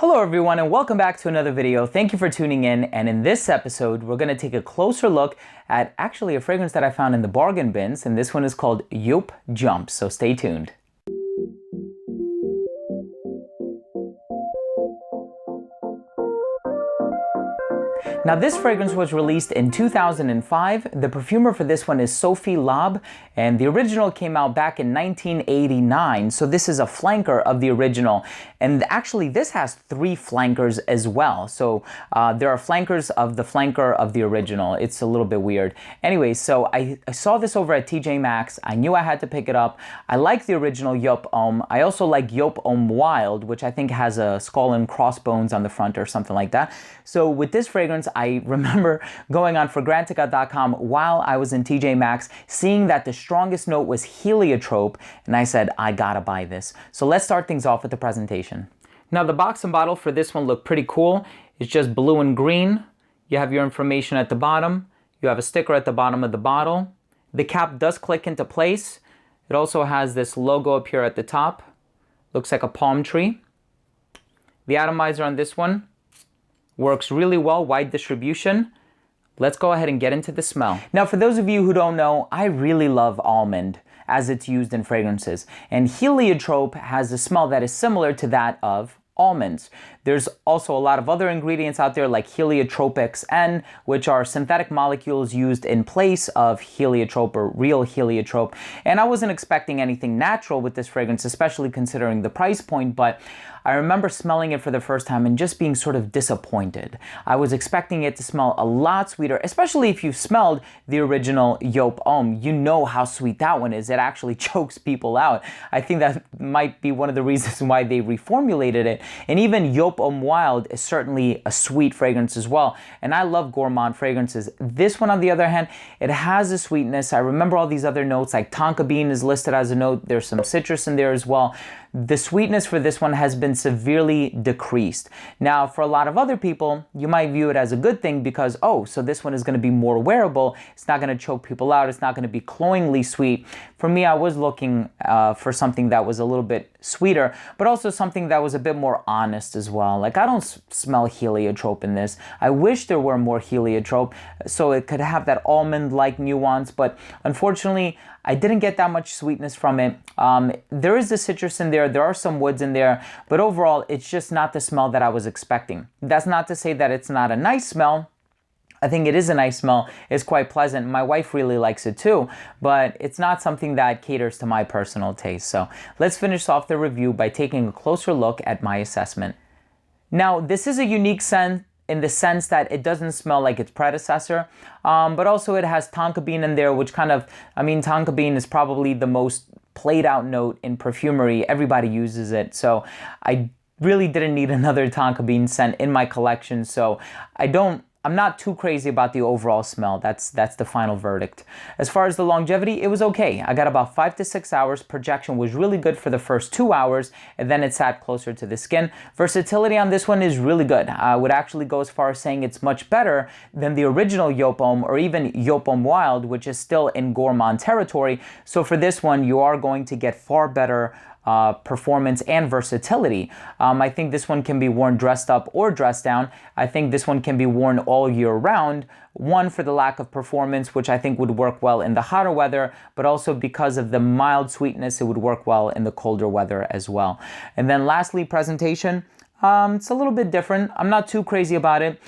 Hello everyone and welcome back to another video. Thank you for tuning in, and in this episode we're going to take a closer look at actually a fragrance that I found in the bargain bins, and this one is called Joop Jump, so stay tuned. Now this fragrance was released in 2005. The perfumer for this one is Sophie Laab, and the original came out back in 1989, so this is a flanker of the original. And actually this has 3 flankers as well, so there are flankers of the flanker of the original. It's a little bit weird. Anyway, so I saw this over at TJ Maxx. I knew I had to pick it up. I like the original Joop Homme. I also like Joop Homme Wild, which I think has a skull and crossbones on the front or something like that. So with this fragrance, I remember going on Fragrantica.com while I was in TJ Maxx, seeing that the strongest note was heliotrope, and I said, I gotta buy this. So let's start things off with the presentation. Now the box and bottle for this one look pretty cool. It's just blue and green. You have your information at the bottom. You have a sticker at the bottom of the bottle. The cap does click into place. It also has this logo up here at the top. Looks like a palm tree. The atomizer on this one works really well, wide distribution. Let's go ahead and get into the smell. Now, for those of you who don't know, I really love almond as it's used in fragrances. And heliotrope has a smell that is similar to that of almonds. There's also a lot of other ingredients out there like heliotropics N, which are synthetic molecules used in place of heliotrope or real heliotrope. And I wasn't expecting anything natural with this fragrance, especially considering the price point, but I remember smelling it for the first time and just being sort of disappointed. I was expecting it to smell a lot sweeter, especially if you've smelled the original Joop Homme. You know how sweet that one is. It actually chokes people out. I think that might be one of the reasons why they reformulated it. And even Joop Homme Wild is certainly a sweet fragrance as well. And I love gourmand fragrances. This one, on the other hand, it has a sweetness. I remember all these other notes, like tonka bean is listed as a note. There's some citrus in there as well. The sweetness for this one has been severely decreased. Now, for a lot of other people, you might view it as a good thing because, oh, so this one is going to be more wearable. It's not going to choke people out. It's not going to be cloyingly sweet. For me, I was looking for something that was a little bit sweeter, but also something that was a bit more honest as well. Like, I don't smell heliotrope in this. I wish there were more heliotrope so it could have that almond-like nuance, but unfortunately, I didn't get that much sweetness from it. There is the citrus in there. There are some woods in there, but overall, it's just not the smell that I was expecting. That's not to say that it's not a nice smell. I think it is a nice smell. It's quite pleasant. My wife really likes it too, but it's not something that caters to my personal taste. So let's finish off the review by taking a closer look at my assessment. Now, this is a unique scent in the sense that it doesn't smell like its predecessor, but also it has tonka bean in there, which kind of, I mean, tonka bean is probably the most played out note in perfumery. Everybody uses it, so I really didn't need another tonka bean scent in my collection, so I'm not too crazy about the overall smell. That's the final verdict. As far as the longevity, it was okay. I got about 5 to 6 hours. Projection was really good for the first 2 hours, and then it sat closer to the skin. Versatility on this one is really good. I would actually go as far as saying it's much better than the original Joop Homme or even Joop Homme Wild, which is still in gourmand territory. So for this one, you are going to get far better performance and versatility. I think this one can be worn dressed up or dressed down. I think this one can be worn all year round. One, for the lack of performance, which I think would work well in the hotter weather, but also because of the mild sweetness, it would work well in the colder weather as well. And then lastly, presentation. It's a little bit different. I'm not too crazy about it.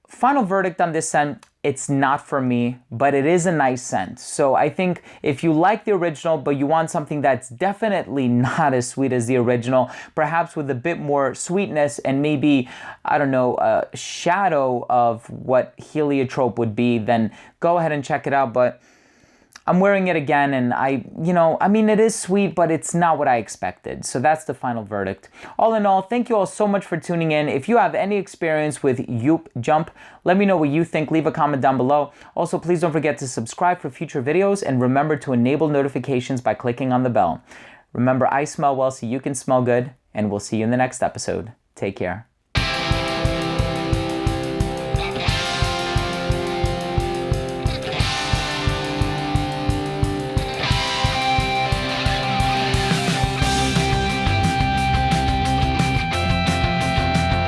Final verdict on this scent, it's not for me, but it is a nice scent. So I think if you like the original, but you want something that's definitely not as sweet as the original, perhaps with a bit more sweetness and maybe, I don't know, a shadow of what heliotrope would be, then go ahead and check it out. But I'm wearing it again, and I mean, it is sweet, but it's not what I expected. So that's the final verdict. All in all, thank you all so much for tuning in. If you have any experience with Joop Jump, let me know what you think. Leave a comment down below. Also, please don't forget to subscribe for future videos, and remember to enable notifications by clicking on the bell. Remember, I smell well so you can smell good, and we'll see you in the next episode. Take care.